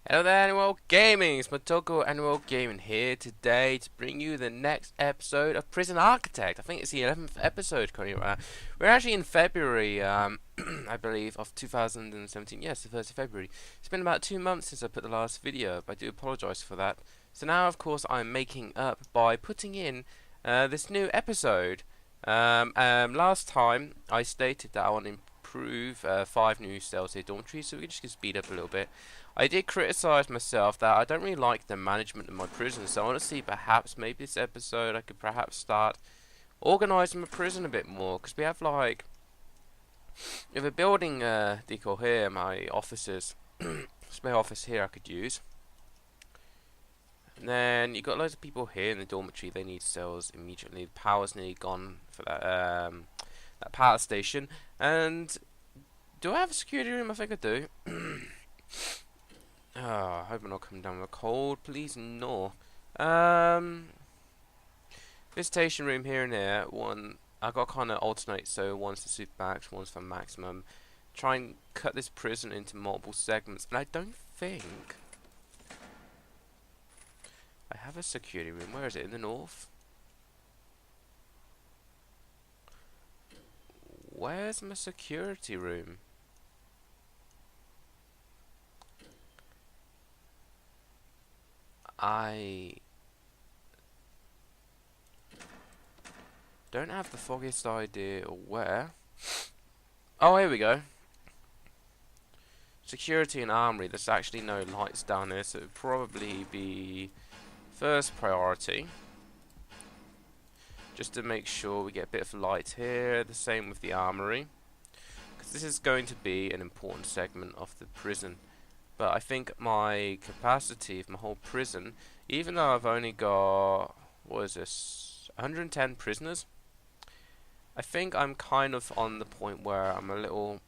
Hello there, Animal Gaming. It's Motoko Animal Gaming here today to bring you the next episode of Prison Architect. I think it's the 11th episode currently. We're actually in February, I believe, of 2017. Yes, the 1st of February. It's been about 2 months since I put the last video, but I do apologise for that. So now, of course, I'm making up by putting in this new episode. Last time I stated that I want to improve 5 new cells here, dormitories, so we can just speed up a little bit. I did criticise myself that I don't really like the management of my prison, so I want to see perhaps maybe this episode I could perhaps start organising my prison a bit more, because we have like, we have a building decor here, my offices, spare office here I could use. And then you got loads of people here in the dormitory. They need cells immediately. The power's nearly gone for that power station. And do I have a security room? I think I do. Oh, I hope I'm not coming down with a cold. Please, no. Visitation room here and there. One, I got kind of alternate. So one's for super max, one's for maximum. Try and cut this prison into multiple segments. And I don't think I have a security room. Where is it? In the north? Where's my security room? I don't have the foggiest idea where. Oh, here we go. Security and armory. There's actually no lights down there, so it would probably be first priority. Just to make sure we get a bit of light here. The same with the armory, because this is going to be an important segment of the prison. But I think my capacity of my whole prison, even though I've only got, what is this, 110 prisoners, I think I'm kind of on the point where I'm a little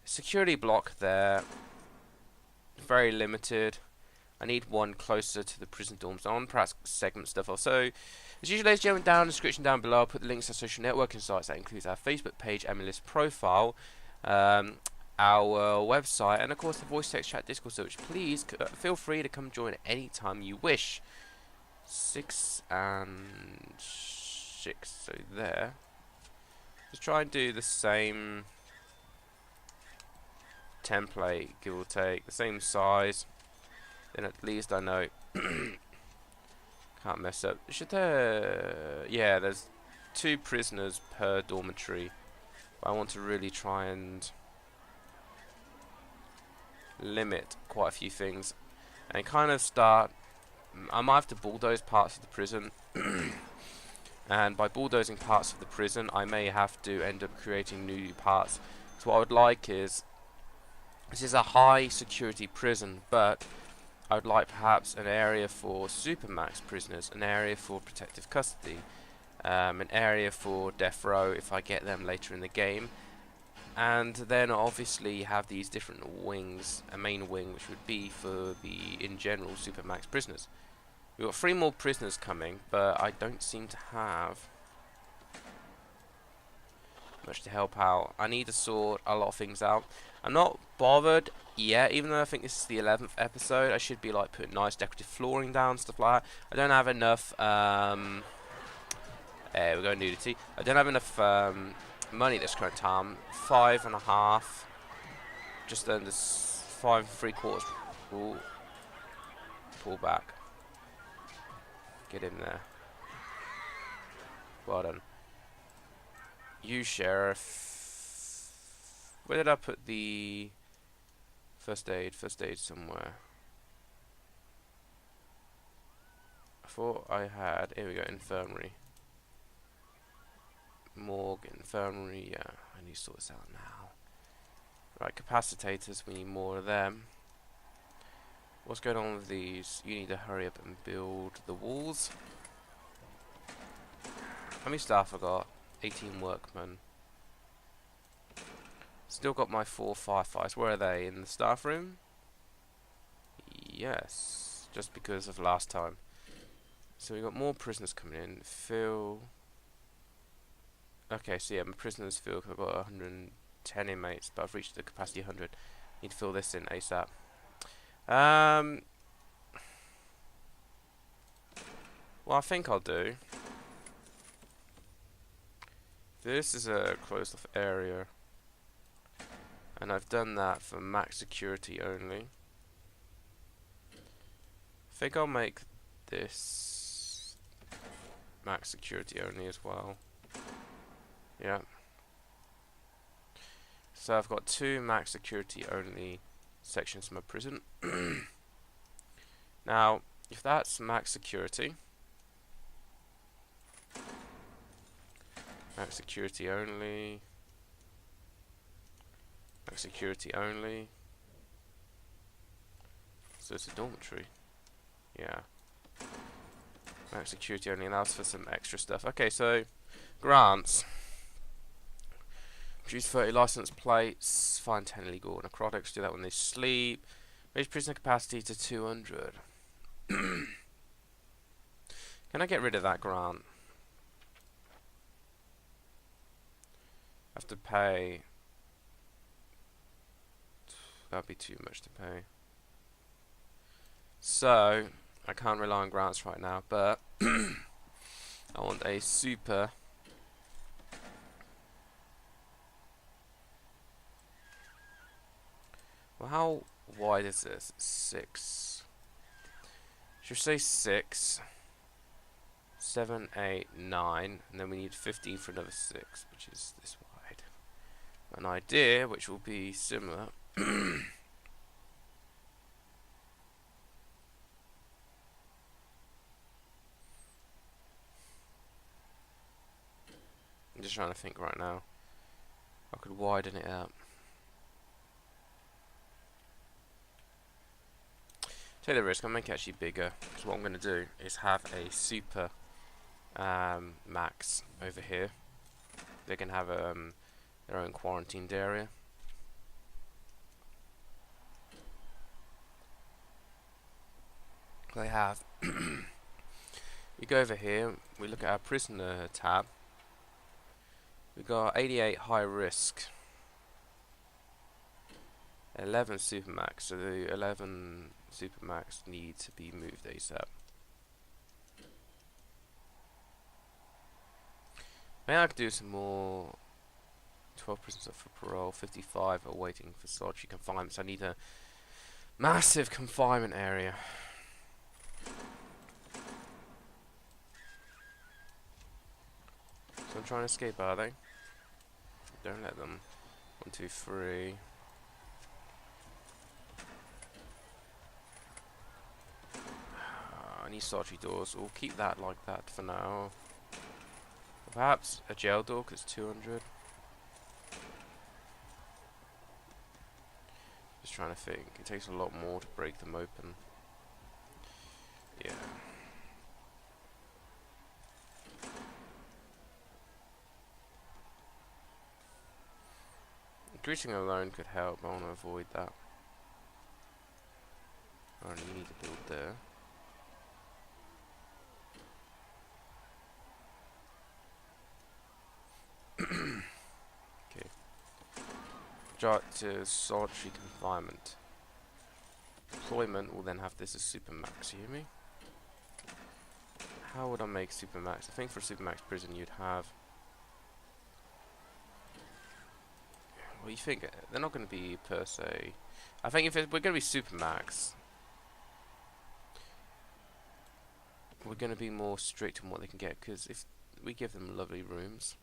security block there, very limited. I need one closer to the prison dorms. I want to perhaps segment stuff off. So, as usual, ladies and gentlemen, down in the description down below, I'll put the links to our social networking sites. That includes our Facebook page, MyAnimeList profile, our website, and of course the voice text chat Discord search. Please feel free to come join at any time you wish. 6 and 6, so there. Just try and do the same template, give or take, the same size. Then at least I know can't mess up. Should there? Yeah, there's 2 prisoners per dormitory. But I want to really try and limit quite a few things and kind of start. I might have to bulldoze parts of the prison and by bulldozing parts of the prison I may have to end up creating new parts. So what I would like is, this is a high security prison, but I would like perhaps an area for supermax prisoners, an area for protective custody, an area for death row if I get them later in the game. And then obviously have these different wings, a main wing which would be for the, in general, supermax prisoners. We've got 3 more prisoners coming, but I don't seem to have much to help out. I need to sort a lot of things out. I'm not bothered yet, even though I think this is the 11th episode. I should be like putting nice decorative flooring down, stuff like that. I don't have enough, we're going nudity. I don't have enough, money this current time. 5.5, just under 5.75. Ooh. Pull back. Get in there. Well done. You, sheriff. Where did I put the first aid? First aid somewhere. I thought I had. Here we go. Infirmary. Morgue, infirmary, yeah, I need to sort this out now. Right, capacitators, we need more of them. What's going on with these? You need to hurry up and build the walls. How many staff I got? 18 workmen. Still got my 4 firefighters. Where are they? In the staff room? Yes, just because of last time. So we got more prisoners coming in. Phil. Okay, so yeah, my prisoners feel because I've got 110 inmates, but I've reached the capacity 100. Need to fill this in ASAP. Um, well, I think I'll do. This is a closed off area, and I've done that for max security only. I think I'll make this max security only as well. Yeah. So I've got 2 max security only sections in my prison. Now, if that's max security only, max security only. So it's a dormitory. Yeah. Max security only allows for some extra stuff. Okay, so grants. Produce 30 license plates. Find 10 illegal necrotics. Do that when they sleep. Raise prisoner capacity to 200. Can I get rid of that grant? I have to pay. That'd be too much to pay. So I can't rely on grants right now, but I want a super. Well, how wide is this? 6. Should say 6, 7, 8, 9, and then we need 15 for another 6, which is this wide. An idea which will be similar. I'm just trying to think right now. I could widen it up. Take the risk, I'll make it actually bigger. So what I'm going to do is have a super max over here. They can have their own quarantined area. They have. We go over here, we look at our prisoner tab. We got 88 high risk. 11 supermax, so the 11 supermax need to be moved ASAP. Maybe I could do some more. 12 prisoners up for parole, 55 are waiting for solitary confinement, so I need a massive confinement area. So I'm trying to escape, are they? Don't let them. 1, 2, 3. I need solitary doors. We'll keep that like that for now. Or perhaps a jail door, because 200. Just trying to think. It takes a lot more to break them open. Yeah. Greeting alone could help. I want to avoid that. I only need to build there. Okay. Jot to solitary confinement. Deployment will then have this as supermax. You hear me? How would I make supermax? I think for supermax prison you'd have. Well, you think they're not going to be per se. I think if we're going to be supermax, we're going to be more strict on what they can get, because if we give them lovely rooms,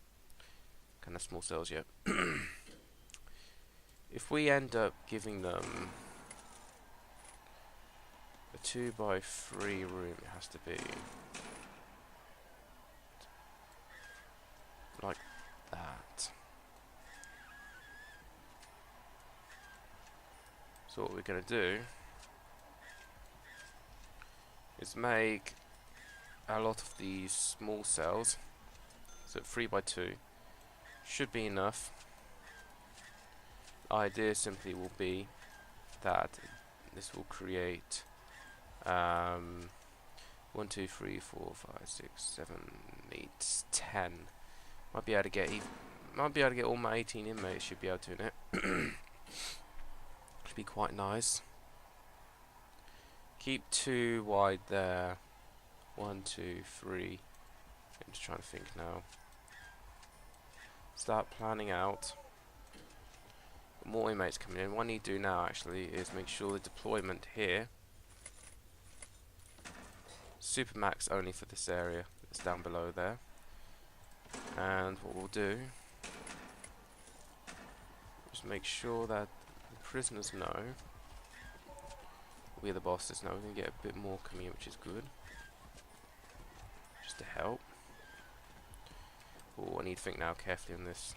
kind of small cells yet. If we end up giving them a 2x3 room, it has to be like that. So what we're going to do is make a lot of these small cells, so 3x2 should be enough. The idea simply will be that this will create 1, 2, 3, 4, 5, 6, 7, 8, 10. Might be able to get all my 18 inmates. Should be able to in it. Should be quite nice. Keep 2 wide there. 1, 2, 3. I'm just trying to think now. Start planning out. More inmates coming in. What I need to do now actually is make sure the deployment here. Supermax only for this area that's down below there. And what we'll do is make sure that the prisoners know. We're the bosses now. We're going to get a bit more coming in, which is good. Just to help. Oh, I need to think now carefully on this.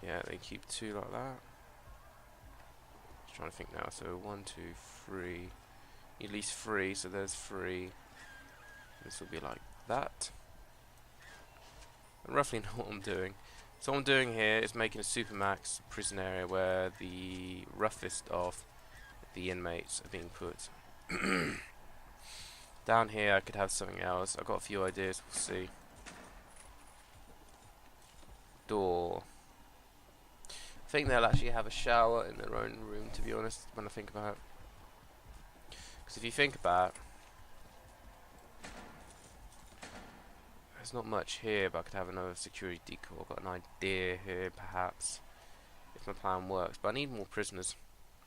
Yeah, they keep 2 like that. Just trying to think now. So 1, 2, 3. At least 3, so there's 3. This will be like that. I roughly know what I'm doing. So what I'm doing here is making a supermax prison area where the roughest of the inmates are being put. Down here I could have something else. I've got a few ideas, we'll see. Door. I think they'll actually have a shower in their own room, to be honest, when I think about it. Because if you think about it, there's not much here, but I could have another security decoy. I've got an idea here, perhaps, if my plan works. But I need more prisoners.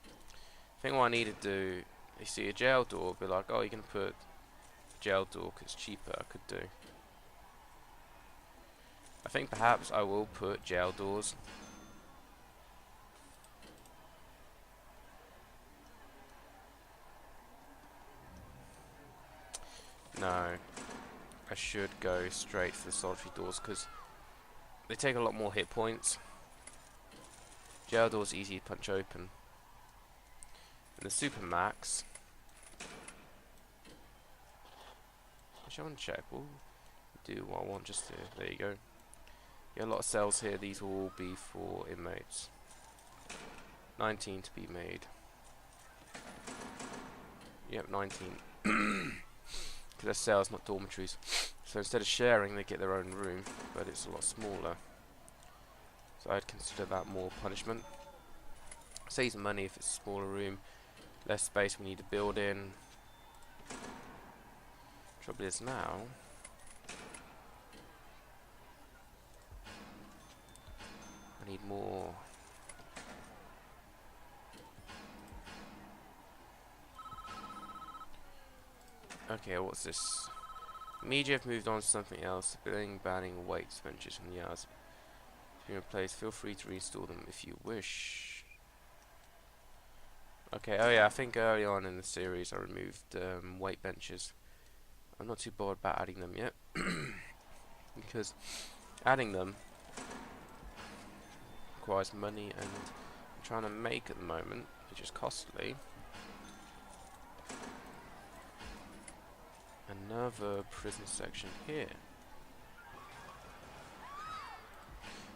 I think what I need to do, you see a jail door, be like, oh, you're going to put a jail door because it's cheaper. I could do. I think perhaps I will put jail doors. No. I should go straight for the solitary doors because they take a lot more hit points. Jail doors easy to punch open. And the Supermax. Actually, I want to check. We'll do what I want just here. There you go. Yeah, a lot of cells here. These will all be for inmates. 19 to be made. Yep, 19. Because they're cells, not dormitories. So instead of sharing, they get their own room, but it's a lot smaller. So I'd consider that more punishment. Saves money if it's a smaller room, less space we need to build in. Trouble is now, I need more. Okay, what's this? Media have moved on to something else, banning weights benches and yards. If you're in place, feel free to reinstall them if you wish. Okay, oh yeah, I think early on in the series I removed weight benches. I'm not too bothered about adding them yet. Because adding them requires money and I'm trying to make at the moment, which is costly. Another prison section here.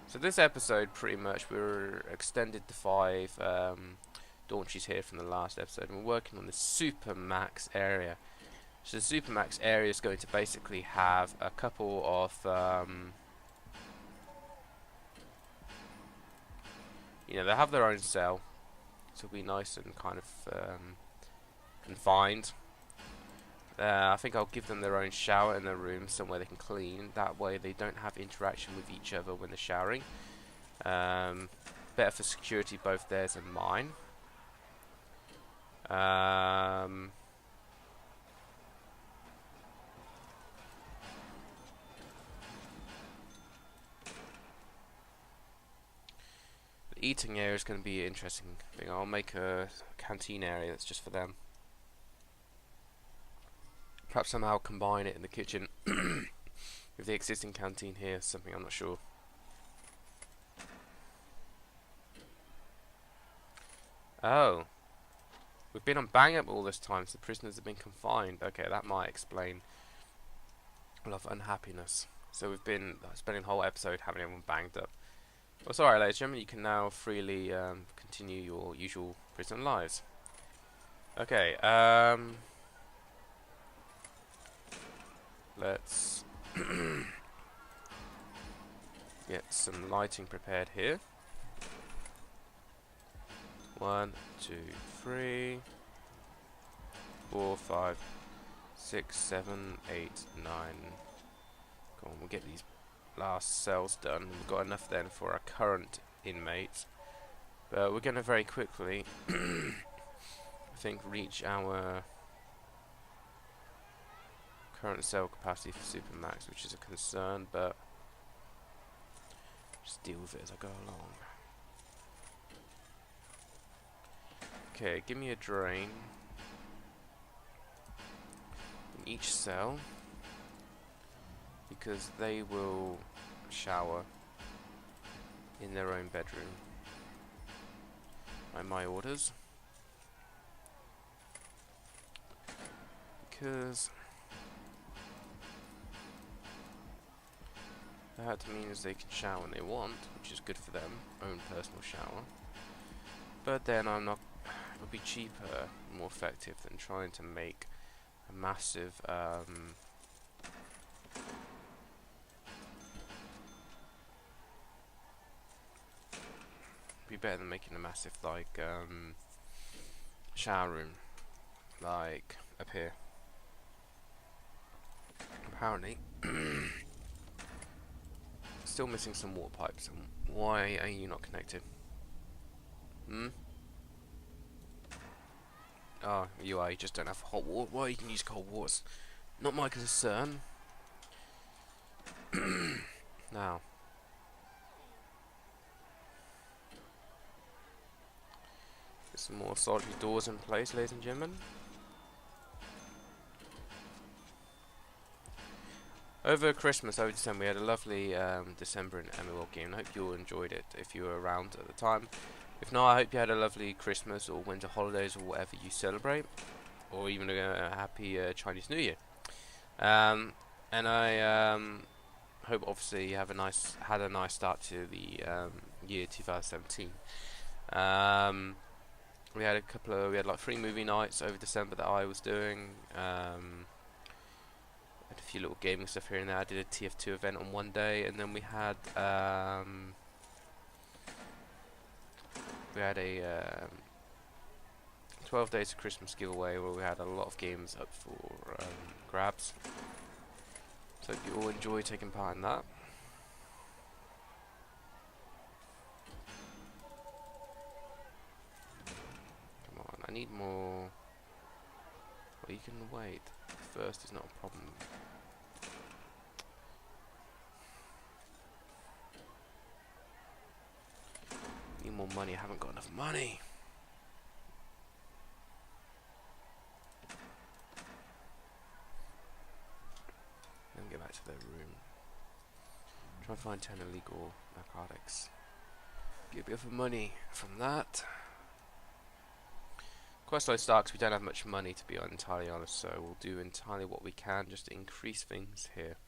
So this episode, pretty much, we're extended to 5 dormitories here from the last episode, and we're working on the Supermax area. So the Supermax area is going to basically have a couple of, you know, they have their own cell, so it'll be nice and kind of confined. I think I'll give them their own shower in their room, somewhere they can clean. That way they don't have interaction with each other when they're showering. Better for security, both theirs and mine. The eating area is going to be an interesting thing. I'll make a canteen area that's just for them. Perhaps somehow combine it in the kitchen with the existing canteen here, something I'm not sure. Oh. We've been on bang up all this time, so the prisoners have been confined. Okay, that might explain a lot of unhappiness. So we've been spending the whole episode having everyone banged up. Well, sorry, ladies and gentlemen, you can now freely continue your usual prison lives. Okay, let's get some lighting prepared here. 1, 2, 3, 4, 5, 6, 7, 8, 9. Come on, we'll get these last cells done. We've got enough then for our current inmates. But we're going to very quickly, I think, reach our current cell capacity for Supermax, which is a concern, but just deal with it as I go along. Okay, give me a drain in each cell, because they will shower in their own bedroom by my orders. Because that means they can shower when they want, which is good for them, own personal shower. But then it'll be cheaper, more effective than trying to make a massive be better than making a massive like shower room like up here. Apparently still missing some water pipes. Why are you not connected? Oh, you are. You just don't have hot water. Well, you can use cold water. Not my concern. Now, get some more solitary doors in place, ladies and gentlemen. Over Christmas, over December, we had a lovely December in MMO game. I hope you all enjoyed it if you were around at the time. If not, I hope you had a lovely Christmas or winter holidays or whatever you celebrate, or even a happy Chinese New Year. And I hope obviously you had a nice start to the year 2017. We had like 3 movie nights over December that I was doing. Had a few little gaming stuff here and there. I did a TF2 event on one day, and then we had a 12 days of Christmas giveaway where we had a lot of games up for grabs. So hope you all enjoy taking part in that. Come on, I need more. Well, you can wait. First is not a problem. Need more money. I haven't got enough money. Then get back to their room. Try and find 10 illegal narcotics. Get a bit of money from that. Quite slow start because we don't have much money, to be entirely honest, so we'll do entirely what we can just to increase things here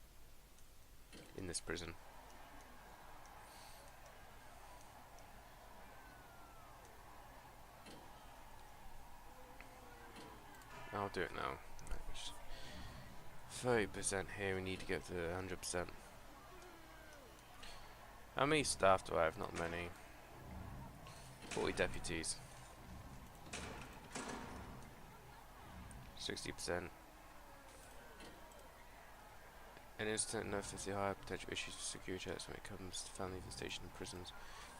in this prison. I'll do it now. 30% here, we need to get to 100%. How many staff do I have? Not many. 40 deputies. 60%. An instant notice the higher potential issues with security checks when it comes to family visitation in prisons.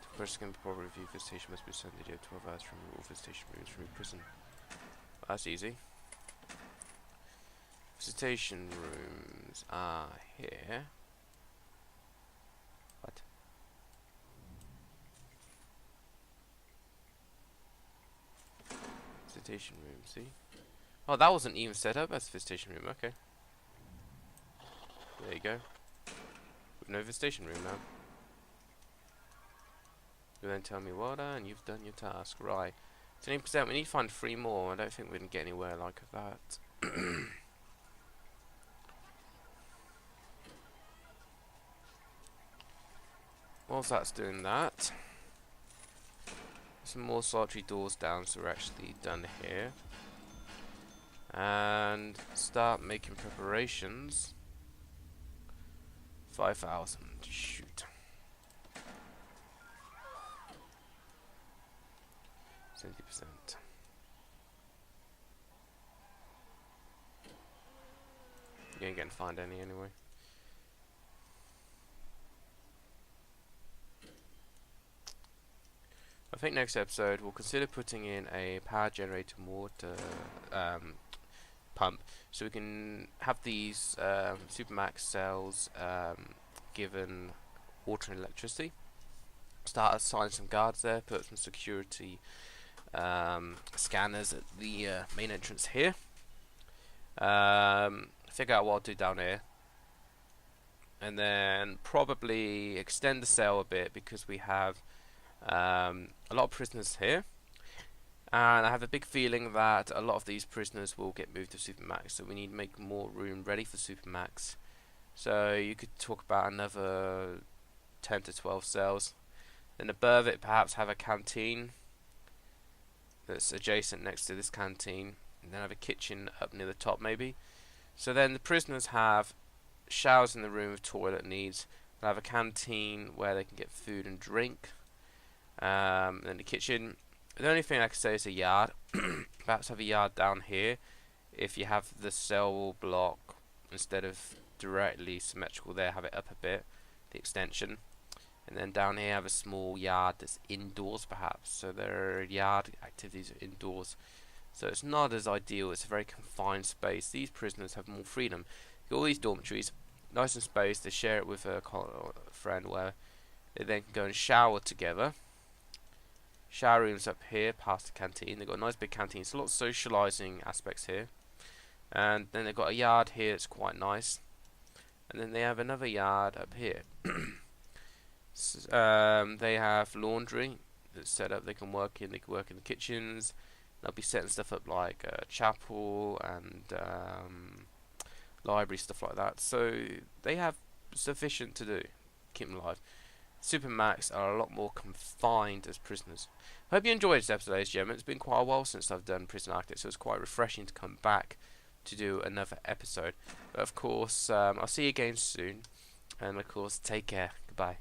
The person can be proper review visitation must be sent to 12 hours from all visitation rooms from prison. That's easy. Visitation rooms are here. What? Visitation room, see? Oh, that wasn't even set up as a visitation room, okay. There you go. We've no visitation room now. You then tell me, well done, you've done your task. Right. 20%, we need to find 3 more. I don't think we can get anywhere like that. Whilst that's doing that, some more solitary doors down, so we're actually done here. And start making preparations. 5,000. Shoot. 70%. You ain't gonna find any anyway. I think next episode we'll consider putting in a power generator water pump, so we can have these Supermax cells given water and electricity. Start assigning some guards there, put some security scanners at the main entrance here. Figure out what I'll do down here, and then probably extend the cell a bit because we have a lot of prisoners here, and I have a big feeling that a lot of these prisoners will get moved to Supermax, so we need to make more room ready for Supermax. So you could talk about another 10 to 12 cells. Then above it perhaps have a canteen that's adjacent next to this canteen, and then have a kitchen up near the top maybe. So then the prisoners have showers in the room with toilet needs. They'll have a canteen where they can get food and drink. Then the kitchen. The only thing I can say is a yard. Perhaps have a yard down here if you have the cell block, instead of directly symmetrical there, have it up a bit, the extension. And then down here have a small yard that's indoors perhaps, so their yard activities are indoors. So it's not as ideal, it's a very confined space. These prisoners have more freedom. You've got all these dormitories, nice and spaced, they share it with a friend where they then can go and shower together. Shower rooms up here past the canteen. They've got a nice big canteen, so a lot of socialising aspects here. And then they've got a yard here that's quite nice. And then they have another yard up here. They have laundry that's set up, they can work in the kitchens. They'll be setting stuff up like a chapel and library, stuff like that. So they have sufficient to do, keep them alive. Supermax are a lot more confined as prisoners. I hope you enjoyed this episode, ladies and gentlemen. It's been quite a while since I've done Prison Architect, so it's quite refreshing to come back to do another episode. But of course, I'll see you again soon, and of course, take care. Goodbye.